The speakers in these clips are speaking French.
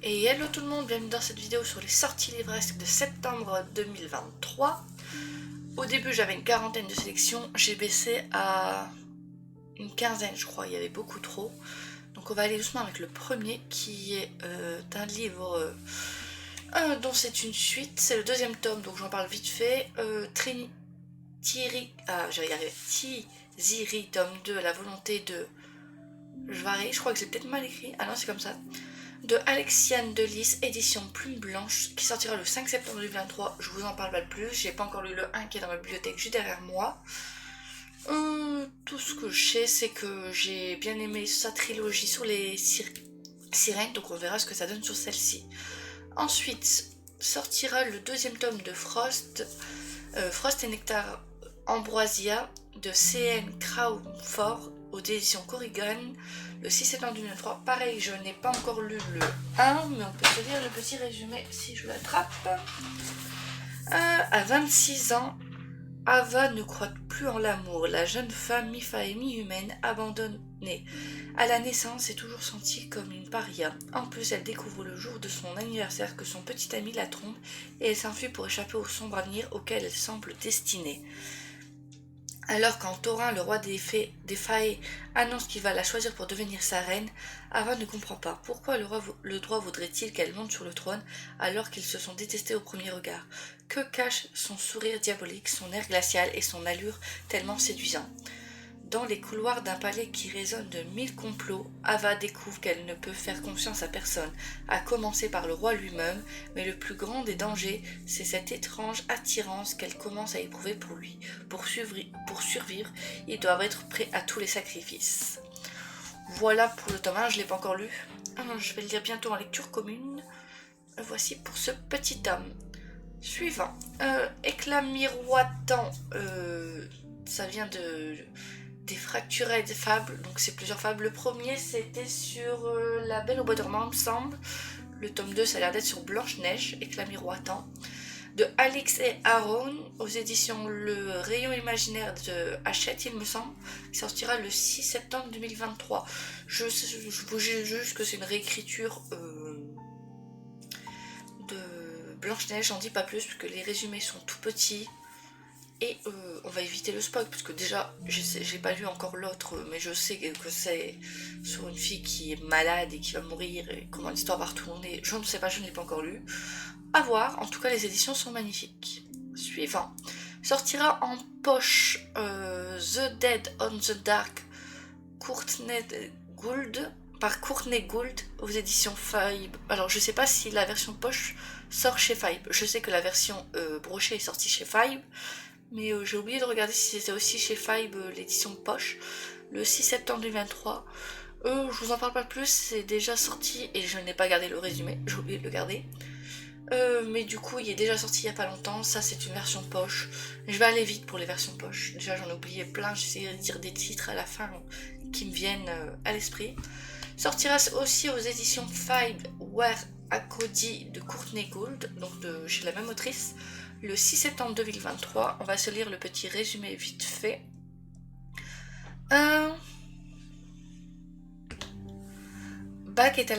Et hello tout le monde, bienvenue dans cette vidéo sur les sorties livresques de septembre 2023. Au début j'avais une quarantaine de sélections, j'ai baissé à une quinzaine je crois, il y avait beaucoup trop. Donc on va aller doucement avec le premier qui est un livre dont c'est une suite, c'est le deuxième tome donc j'en parle vite fait. Tiziri tome 2, la volonté de Jvari, je crois que c'est peut-être mal écrit, ah non c'est comme ça. De Alexiane Delis, édition Plume Blanche, qui sortira le 5 septembre 2023. Je vous en parle pas de plus, j'ai pas encore lu le 1 qui est dans ma bibliothèque juste derrière moi. Tout ce que je sais, c'est que j'ai bien aimé sa trilogie sur les sirènes, donc on verra ce que ça donne sur celle-ci. Ensuite, sortira le deuxième tome de Frost, Frost et Nectar Ambroisia, de C.N. Crawford, aux éditions Corrigan, le 6 septembre 2023. Pareil, je n'ai pas encore lu le 1, mais on peut se lire le petit résumé si je l'attrape. À 26 ans, Ava ne croit plus en l'amour. La jeune femme mi-femme et mi-humaine, abandonnée à la naissance, s'est toujours sentie comme une paria. En plus, elle découvre le jour de son anniversaire que son petit ami la trompe et elle s'enfuit pour échapper au sombre avenir auquel elle semble destinée. Alors quand Thorin, le roi des Fae, annonce qu'il va la choisir pour devenir sa reine, Ava ne comprend pas. Pourquoi le droit voudrait-il qu'elle monte sur le trône alors qu'ils se sont détestés au premier regard? Que cache son sourire diabolique, son air glacial et son allure tellement séduisant? Dans les couloirs d'un palais qui résonne de 1000 complots, Ava découvre qu'elle ne peut faire confiance à personne, à commencer par le roi lui-même, mais le plus grand des dangers, c'est cette étrange attirance qu'elle commence à éprouver pour lui. Pour survivre, ils doivent être prêts à tous les sacrifices. Voilà pour le tome 1, je ne l'ai pas encore lu. Je vais le lire bientôt en lecture commune. Voici pour ce petit tome. Suivant. Éclat miroitant. Ça vient des fracturées fables, donc c'est plusieurs fables. Le premier c'était sur La Belle au bois dormant, il me semble. Le tome 2 ça a l'air d'être sur Blanche-Neige, Éclat miroitant. De Alix et Aaron, aux éditions Le Rayon Imaginaire de Hachette, il me semble, qui sortira le 6 septembre 2023. Je vous dis juste que c'est une réécriture de Blanche-Neige, j'en dis pas plus, parce que les résumés sont tout petits. Et on va éviter le spoil, parce que déjà, j'ai pas lu encore l'autre, mais je sais que c'est sur une fille qui est malade et qui va mourir, et comment l'histoire va retourner. Je ne sais pas, je ne l'ai pas encore lu. À voir, en tout cas les éditions sont magnifiques. Suivant. Sortira en poche The Dead on the Dark, par Courtney Gould, aux éditions Five. Alors je sais pas si la version poche sort chez Five. Je sais que la version brochée est sortie chez Five. Mais j'ai oublié de regarder si c'était aussi chez Five l'édition poche, le 6 septembre 2023. Je vous en parle pas plus, c'est déjà sorti et je n'ai pas gardé le résumé, j'ai oublié de le garder. Mais du coup, il est déjà sorti il y a pas longtemps, ça c'est une version poche. Je vais aller vite pour les versions poche. Déjà j'en ai oublié plein, j'essaie de dire des titres à la fin qui me viennent à l'esprit. Sortira aussi aux éditions Five Where Cody de Courtney Gould, donc chez la même autrice. Le 6 septembre 2023, on va se lire le petit résumé vite fait. Bach est à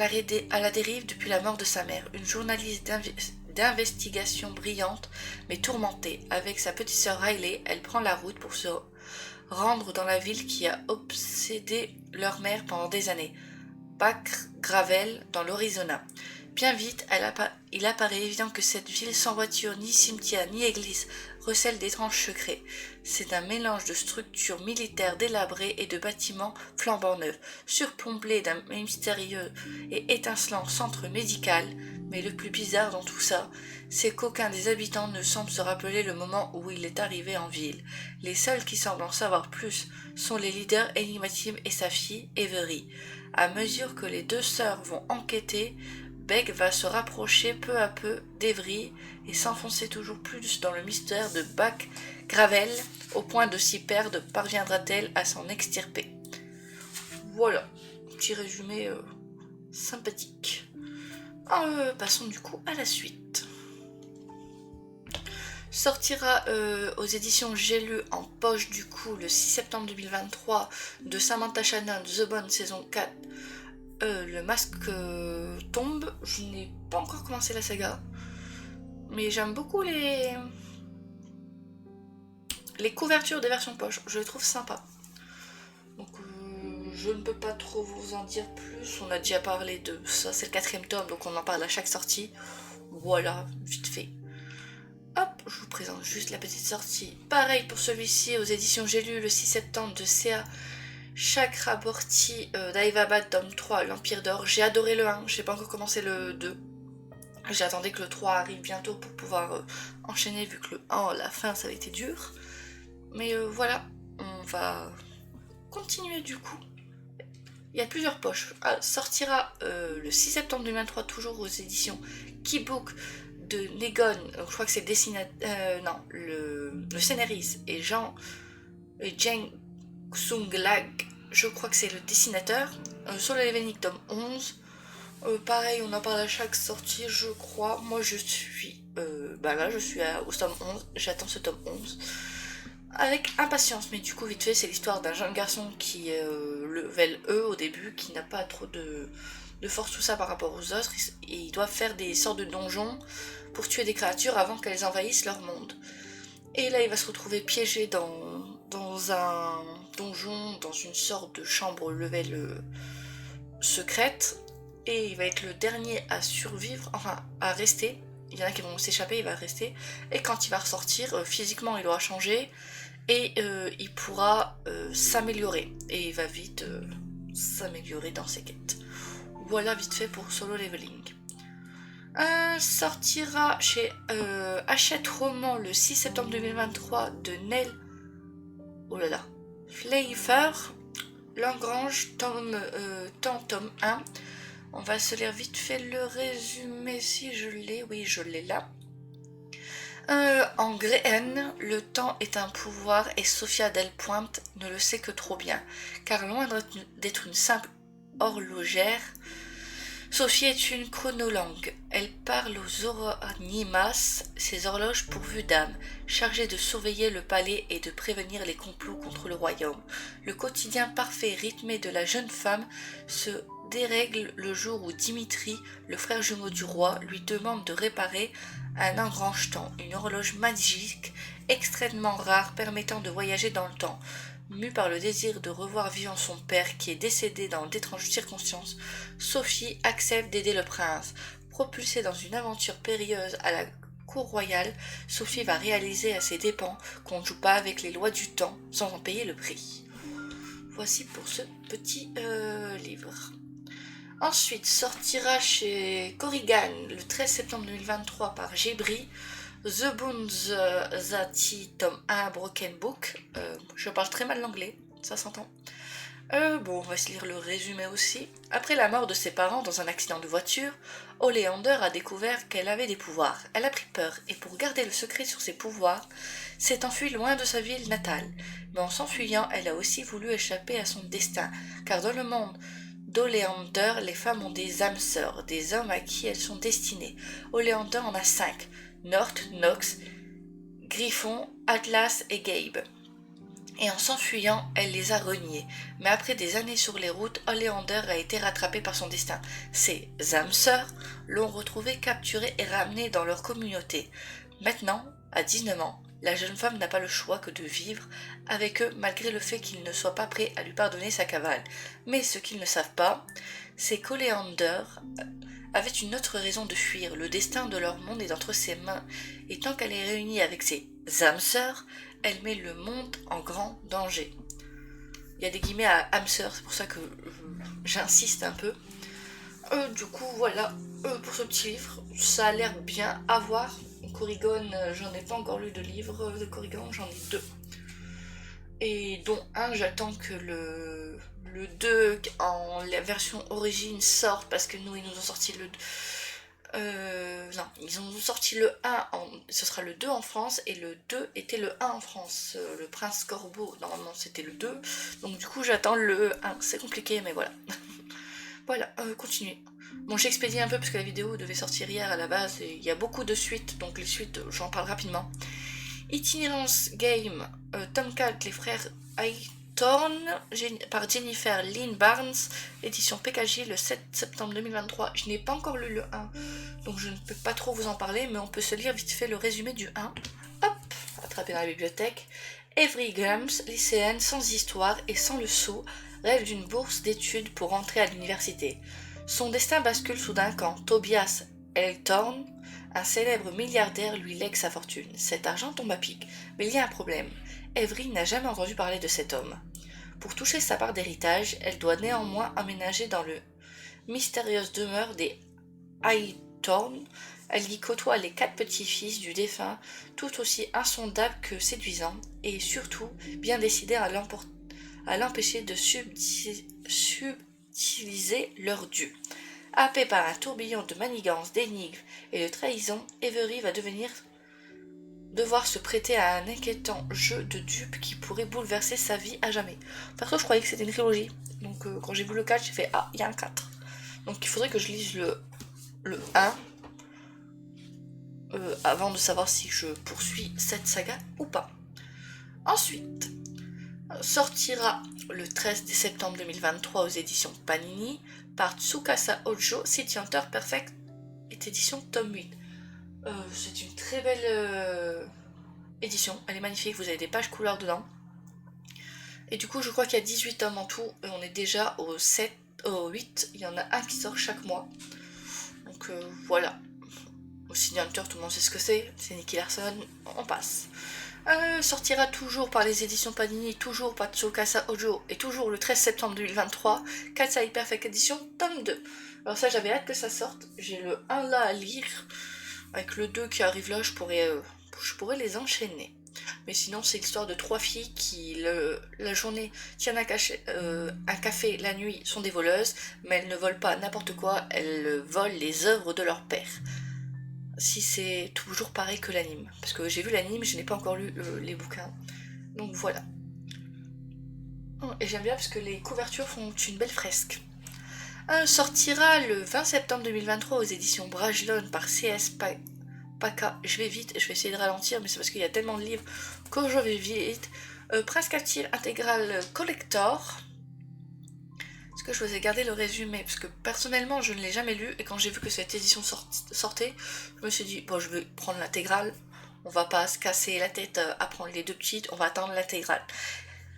la dérive depuis la mort de sa mère, une journaliste d'investigation brillante mais tourmentée. Avec sa petite sœur Riley, elle prend la route pour se rendre dans la ville qui a obsédé leur mère pendant des années, Back Gravel, dans l'Arizona. Bien vite, il apparaît évident que cette ville sans voiture, ni cimetière, ni église, recèle d'étranges secrets. C'est un mélange de structures militaires délabrées et de bâtiments flambant neufs, surplombés d'un mystérieux et étincelant centre médical. Mais le plus bizarre dans tout ça, c'est qu'aucun des habitants ne semble se rappeler le moment où il est arrivé en ville. Les seuls qui semblent en savoir plus sont les leaders énigmatiques et sa fille, Avery. À mesure que les deux sœurs vont enquêter, Beck va se rapprocher peu à peu d'Avery et s'enfoncer toujours plus dans le mystère de Back Gravel, au point de s'y perdre. Parviendra-t-elle à s'en extirper? Voilà, petit résumé sympathique. Passons du coup à la suite. Sortira aux éditions J'ai lu en poche du coup le 6 septembre 2023 de Samantha Shannon, The Bone saison 4, le masque tombe. Je n'ai pas encore commencé la saga, mais j'aime beaucoup les couvertures des versions poche, je les trouve sympas. Donc je ne peux pas trop vous en dire plus, on a déjà parlé de ça, c'est le 4e tome, donc on en parle à chaque sortie. Voilà, vite fait. Hop, je vous présente juste la petite sortie. Pareil pour celui-ci, aux éditions J'ai lu le 6 septembre de C.A. Chakraborty d'Aivabad, tome 3, l'Empire d'Or. J'ai adoré le 1, j'ai pas encore commencé le 2. J'attendais que le 3 arrive bientôt pour pouvoir enchaîner, vu que le 1, la fin, ça avait été dur. Mais voilà, on va continuer du coup. Il y a plusieurs poches. Sortira le 6 septembre 2023, toujours aux éditions Keybook de Negon. Je crois que c'est le scénariste et Jeng Sung Lag. Je crois que c'est le dessinateur. Solo Leveling tome 11. Pareil, on en parle à chaque sortie, je crois. Moi, je suis là, je suis au tome 11. J'attends ce tome 11 avec impatience, mais du coup vite fait c'est l'histoire d'un jeune garçon qui est level E au début, qui n'a pas trop de force tout ça par rapport aux autres, et il doit faire des sortes de donjons pour tuer des créatures avant qu'elles envahissent leur monde. Et là il va se retrouver piégé dans un donjon, dans une sorte de chambre level secrète, et il va être le dernier à survivre, enfin à rester. Il y en a qui vont s'échapper, il va rester, et quand il va ressortir, physiquement il aura changé, et il pourra s'améliorer, et il va vite s'améliorer dans ses quêtes. Voilà vite fait pour Solo Leveling. Sortira chez Hachette Roman le 6 septembre 2023 de Nell Flavor, Lagrange, tome 1. On va se lire vite fait le résumé si je l'ai. Oui, je l'ai là. En Gréenne, le temps est un pouvoir et Sophia Delpointe ne le sait que trop bien, car loin d'être une simple horlogère, Sophie est une chronolangue. Elle parle aux Oranimas, ces horloges pourvues d'âme, chargées de surveiller le palais et de prévenir les complots contre le royaume. Le quotidien parfait rythmé de la jeune femme se dérègle le jour où Dimitri, le frère jumeau du roi, lui demande de réparer un engrange-temps, une horloge magique extrêmement rare permettant de voyager dans le temps. Mue par le désir de revoir vivant son père qui est décédé dans d'étranges circonstances, Sophie accepte d'aider le prince. Propulsée dans une aventure périlleuse à la cour royale, Sophie va réaliser à ses dépens qu'on ne joue pas avec les lois du temps sans en payer le prix. Voici pour ce petit livre. Ensuite sortira chez Corrigan le 13 septembre 2023 par Gébri, The Bones Zati, tome 1, Broken Book. Je parle très mal l'anglais, ça s'entend. On va se lire le résumé aussi. Après la mort de ses parents dans un accident de voiture, Oleander a découvert qu'elle avait des pouvoirs. Elle a pris peur et pour garder le secret sur ses pouvoirs, s'est enfuie loin de sa ville natale. Mais en s'enfuyant, elle a aussi voulu échapper à son destin, car dans le monde d'Oleander, les femmes ont des âmes sœurs, des hommes à qui elles sont destinées. Oleander en a 5. North, Nox, Griffon, Atlas et Gabe. Et en s'enfuyant, elle les a reniés. Mais après des années sur les routes, Oleander a été rattrapé par son destin. Ses âmes sœurs l'ont retrouvé, capturé et ramené dans leur communauté. Maintenant, à 19 ans, la jeune femme n'a pas le choix que de vivre avec eux malgré le fait qu'ils ne soient pas prêts à lui pardonner sa cavale. Mais ce qu'ils ne savent pas, c'est qu'Oleander avait une autre raison de fuir. Le destin de leur monde est entre ses mains, et tant qu'elle est réunie avec ses âmes sœurs, elle met le monde en grand danger. Il y a des guillemets à âmes sœurs, c'est pour ça que j'insiste un peu. Du coup, voilà, pour ce petit livre, ça a l'air bien à voir. Corrigan, j'en ai pas encore lu de livres de Corrigan, j'en ai 2. Et dont un, j'attends que le 2 en la version origine sorte, parce que nous, ils nous ont sorti le... ils ont sorti le 1, ce sera le 2 en France, et le 2 était le 1 en France. Le Prince Corbeau, normalement c'était le 2, donc du coup j'attends le 1, c'est compliqué, mais voilà. Voilà, continuez. Bon, j'ai expédié un peu parce que la vidéo devait sortir hier à la base, et il y a beaucoup de suites, donc les suites, j'en parle rapidement. Itinérance Game, tome 4, les frères Thorn par Jennifer Lynn Barnes, édition PKJ le 7 septembre 2023. Je n'ai pas encore lu le 1, donc je ne peux pas trop vous en parler, mais on peut se lire vite fait le résumé du 1. Hop, attrapé dans la bibliothèque. Avery Grams, lycéenne sans histoire et sans le sou, rêve d'une bourse d'études pour entrer à l'université. Son destin bascule soudain quand Tobias Elthorn, un célèbre milliardaire, lui lègue sa fortune. Cet argent tombe à pic, mais il y a un problème. Avery n'a jamais entendu parler de cet homme. Pour toucher sa part d'héritage, elle doit néanmoins emménager dans le mystérieuse demeure des Highthorn. Elle y côtoie les 4 petits-fils du défunt, tout aussi insondables que séduisants, et surtout bien décidés à l'empêcher de subtiliser leur dû. Happé par un tourbillon de manigances, d'énigmes et de trahisons, Avery va devoir se prêter à un inquiétant jeu de dupes qui pourrait bouleverser sa vie à jamais. Perso, je croyais que c'était une trilogie, donc quand j'ai vu le 4, j'ai fait « Ah, il y a un 4 ». Donc il faudrait que je lise le 1 avant de savoir si je poursuis cette saga ou pas. Ensuite, sortira le 13 septembre 2023 aux éditions Panini par Tsukasa Ojo, City Hunter Perfect est édition tome 8. C'est une très belle édition, elle est magnifique, vous avez des pages couleurs dedans. Et du coup, je crois qu'il y a 18 tomes en tout, et on est déjà au 8, il y en a un qui sort chaque mois. Donc voilà. Au City Hunter, tout le monde sait ce que c'est Nicky Larson, on passe. Sortira toujours par les éditions Panini, toujours par Tsukasa Ojo, et toujours le 13 septembre 2023, Katsai Perfect Edition, tome 2. Alors ça, j'avais hâte que ça sorte, j'ai le 1 là à lire, avec le 2 qui arrive là, je pourrais les enchaîner. Mais sinon, c'est l'histoire de 3 filles qui, la journée, tiennent un café, la nuit, sont des voleuses, mais elles ne volent pas n'importe quoi, elles volent les œuvres de leur père. Si c'est toujours pareil que l'anime. Parce que j'ai vu l'anime, je n'ai pas encore lu les bouquins. Donc voilà. Et j'aime bien parce que les couvertures font une belle fresque. Sortira le 20 septembre 2023 aux éditions Brajlon par CS Paka. Je vais vite, je vais essayer de ralentir, mais c'est parce qu'il y a tellement de livres que je vais vite. Prince Captive Intégral Collector. Est-ce que je vous ai gardé le résumé? Parce que personnellement, je ne l'ai jamais lu, et quand j'ai vu que cette édition sortait, je me suis dit, bon, je vais prendre l'intégrale. On va pas se casser la tête à prendre les 2 petites, on va attendre l'intégrale.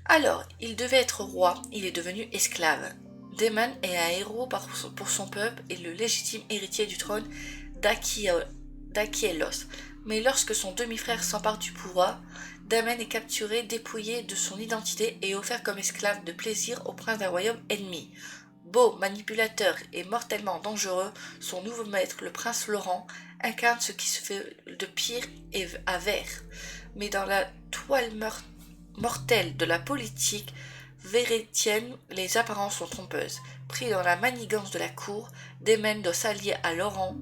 Alors, il devait être roi, il est devenu esclave. Daemon est un héros pour son peuple et le légitime héritier du trône d'Akielos. Mais lorsque son demi-frère s'empare du pouvoir, Daemon est capturé, dépouillé de son identité et offert comme esclave de plaisir au prince d'un royaume ennemi. Beau, manipulateur et mortellement dangereux, son nouveau maître, le prince Laurent, incarne ce qui se fait de pire et à vert. Mais dans la toile mortelle de la politique vérétienne, les apparences sont trompeuses. Pris dans la manigance de la cour, Daemon doit s'allier à Laurent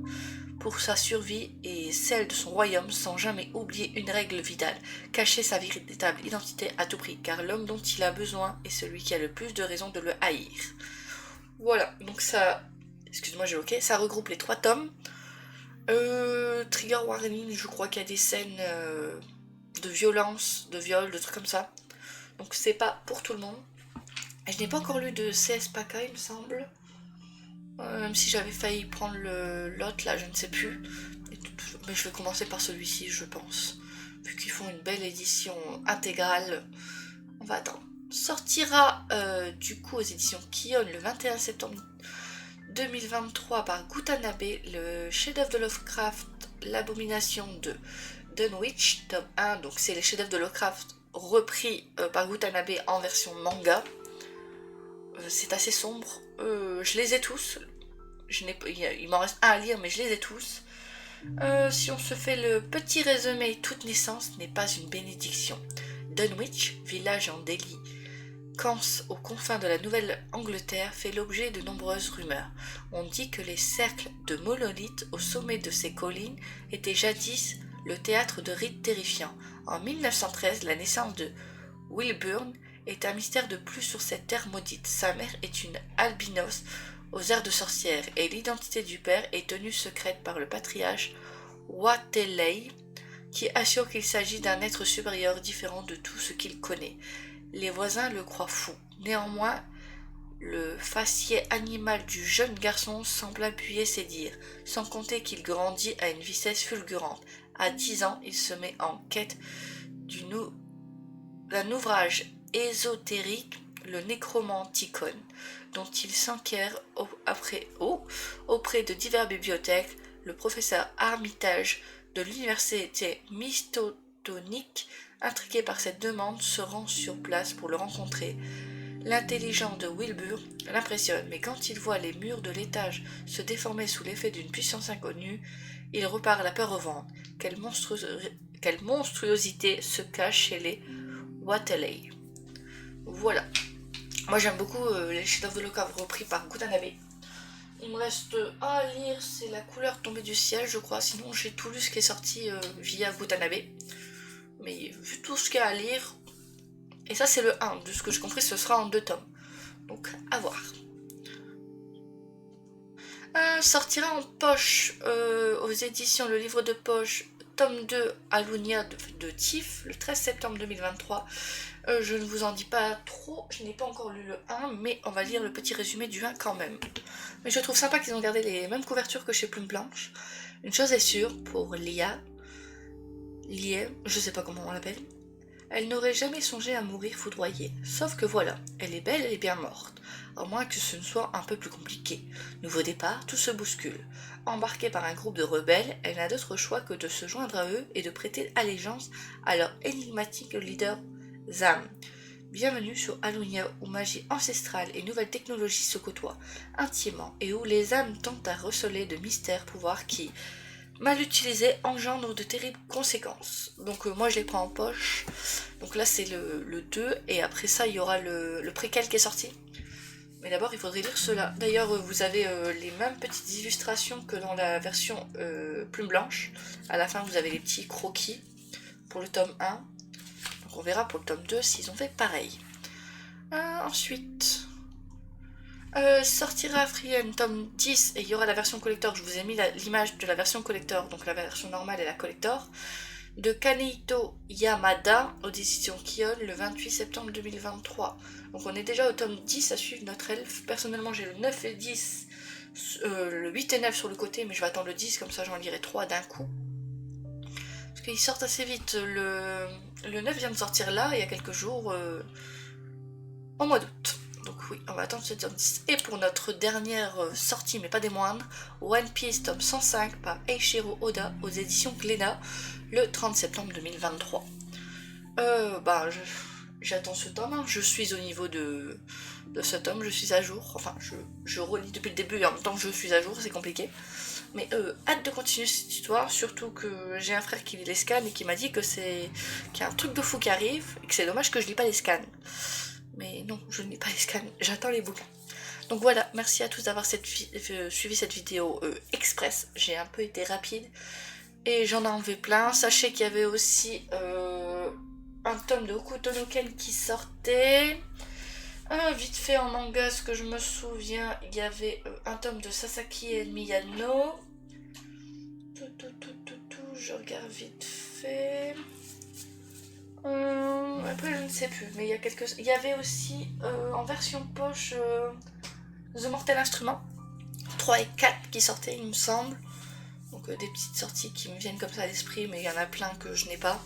pour sa survie et celle de son royaume sans jamais oublier une règle vitale, cacher sa véritable identité à tout prix, car l'homme dont il a besoin est celui qui a le plus de raisons de le haïr. Voilà, donc ça, excuse-moi j'ai ok, ça regroupe les 3 tomes. Trigger warning, je crois qu'il y a des scènes de violence, de viol, de trucs comme ça. Donc c'est pas pour tout le monde. Et je n'ai pas encore lu de CS Paka, il me semble. Même si j'avais failli prendre l'autre là, je ne sais plus. Mais je vais commencer par celui-ci, je pense. Vu qu'ils font une belle édition intégrale, on va attendre. Sortira du coup aux éditions Kion le 21 septembre 2023 par Gutanabe, le chef-d'œuvre de Lovecraft, l'abomination de Dunwich, tome 1. Donc c'est les chefs-d'œuvre de Lovecraft repris par Gutanabe en version manga. C'est assez sombre. Je les ai tous. Il m'en reste un à lire, mais je les ai tous. Si on se fait le petit résumé, toute naissance n'est pas une bénédiction. Dunwich, village en Delhi, aux confins de la Nouvelle-Angleterre, fait l'objet de nombreuses rumeurs. On dit que les cercles de monolithes au sommet de ces collines étaient jadis le théâtre de rites terrifiants. En 1913, la naissance de Wilburn est un mystère de plus sur cette terre maudite. Sa mère est une albinos aux airs de sorcière et l'identité du père est tenue secrète par le patriarche Watelei qui assure qu'il s'agit d'un être supérieur différent de tout ce qu'il connaît. Les voisins le croient fou. Néanmoins, le faciès animal du jeune garçon semble appuyer ses dires, sans compter qu'il grandit à une vitesse fulgurante. À 10 ans, il se met en quête d'un ouvrage ésotérique, le Necromanticon, dont il s'enquiert auprès de diverses bibliothèques. Le professeur Armitage de l'université mystotonique, intrigué par cette demande, se rend sur place pour le rencontrer. L'intelligence de Wilbur l'impressionne, mais quand il voit les murs de l'étage se déformer sous l'effet d'une puissance inconnue, il repart la peur au ventre. Quelle monstruosité se cache chez les Wateley. Voilà. Moi j'aime beaucoup les chefs-d'œuvre de Lovecraft repris par Gutanabe. Il me reste à lire, c'est La couleur tombée du ciel, je crois. Sinon j'ai tout lu ce qui est sorti via Gutanabe. Mais vu tout ce qu'il y a à lire, et ça c'est le 1, de ce que j'ai compris ce sera en 2 tomes. Donc à voir. Sortira en poche aux éditions Le Livre de Poche, tome 2 Alunia de Tif, le 13 septembre 2023. Je ne vous en dis pas trop, je n'ai pas encore lu le 1, mais on va lire le petit résumé du 1 quand même. Mais je trouve sympa qu'ils ont gardé les mêmes couvertures que chez Plume Blanche. Une chose est sûre, pour Lia, je sais pas comment on l'appelle, elle n'aurait jamais songé à mourir foudroyée. Sauf que voilà, elle est belle et bien morte. À moins que ce ne soit un peu plus compliqué. Nouveau départ, tout se bouscule. Embarquée par un groupe de rebelles, elle n'a d'autre choix que de se joindre à eux et de prêter allégeance à leur énigmatique leader Zam. Bienvenue sur Alunia, où magie ancestrale et nouvelles technologies se côtoient intimement et où les âmes tentent à receler de mystères pouvoirs qui, mal utilisés, engendrent de terribles conséquences. Donc moi je les prends en poche. Donc là c'est le 2 et après ça il y aura le préquel qui est sorti. Mais d'abord il faudrait lire cela. D'ailleurs vous avez les mêmes petites illustrations que dans la version Plume Blanche. À la fin vous avez les petits croquis pour le tome 1. Donc on verra pour le tome 2 s'ils ont fait pareil. Ensuite... sortira Frien tome 10 et il y aura la version collector. Je vous ai mis l'image de la version collector, donc la version normale et la collector, de Kaneito Yamada aux éditions Kion le 28 septembre 2023. Donc on est déjà au tome 10 à suivre notre elfe. Personnellement j'ai le 9 et 10, le 8 et 9 sur le côté, mais je vais attendre le 10, comme ça j'en lirai 3 d'un coup. Parce qu'ils sortent assez vite. Le 9 vient de sortir là, il y a quelques jours, au mois d'août. Donc oui, on va attendre ce tome 10. Et pour notre dernière sortie, mais pas des moindres, One Piece tome 105 par Eiichiro Oda aux éditions Glénat le 30 septembre 2023. J'attends ce tome, hein. Je suis au niveau de ce tome, je suis à jour. Enfin, je relis depuis le début et en même temps que je suis à jour, c'est compliqué. Mais hâte de continuer cette histoire, surtout que j'ai un frère qui lit les scans et qui m'a dit qu'il y a un truc de fou qui arrive et que c'est dommage que je lis pas les scans. Mais non, je ne lis pas les scans, j'attends les bouquins. Donc voilà, merci à tous d'avoir suivi cette vidéo express. J'ai un peu été rapide et j'en ai enlevé plein. Sachez qu'il y avait aussi un tome de Hokuto no Ken qui sortait. Vite fait en manga, ce que je me souviens, il y avait un tome de Sasaki et Miyano. Je regarde vite fait. Après je ne sais plus, mais il y avait aussi en version poche The Mortal Instrument 3 et 4 qui sortaient il me semble. Donc des petites sorties qui me viennent comme ça à l'esprit, mais il y en a plein que je n'ai pas.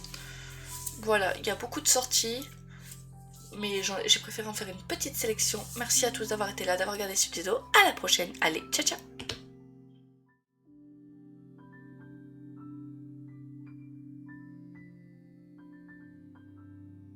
Voilà, il y a beaucoup de sorties, mais j'ai préféré en faire une petite sélection. Merci à tous d'avoir été là, d'avoir regardé cette vidéo. À la prochaine, allez, ciao ciao.